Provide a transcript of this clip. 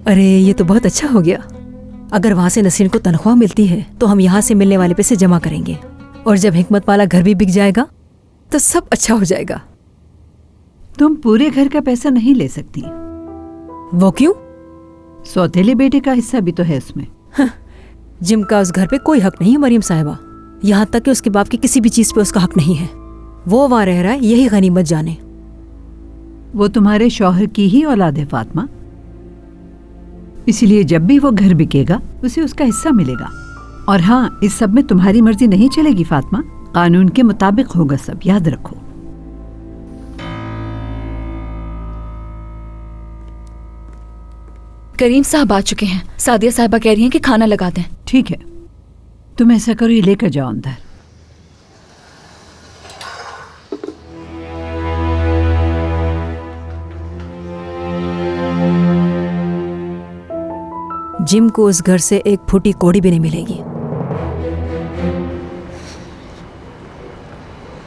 अरे ये तो बहुत अच्छा हो गया। अगर वहां से नसीन को तनख्वाह मिलती है तो हम यहाँ से मिलने वाले पैसे जमा करेंगे, और जब हिकमत वाला घर भी बिक जाएगा तो सब अच्छा हो जाएगा। तुम पूरे घर का पैसा नहीं ले सकती। वो क्यों? सौतेले बेटे का हिस्सा भी तो है उसमें। जिम का उस घर पे कोई हक नहीं है मरियम साहिबा, यहाँ तक कि उसके बाप की किसी भी चीज पे उसका हक नहीं है। वो वहां रह रहा है, यही गनीमत जाने। वो तुम्हारे शौहर की ही औलाद है फातिमा, इसलिए जब भी वो घर बिकेगा उसे उसका हिस्सा मिलेगा। और हाँ, इस सब में तुम्हारी मर्जी नहीं चलेगी फातिमा, कानून के मुताबिक होगा सब, याद रखो। करीम साहब आ चुके हैं। सादिया साहिबा कह रही हैं कि खाना लगा दें। ठीक है, तुम ऐसा करो, ये लेकर जाओ अंदर। जिम को उस घर से एक फूटी कौड़ी भी नहीं मिलेगी।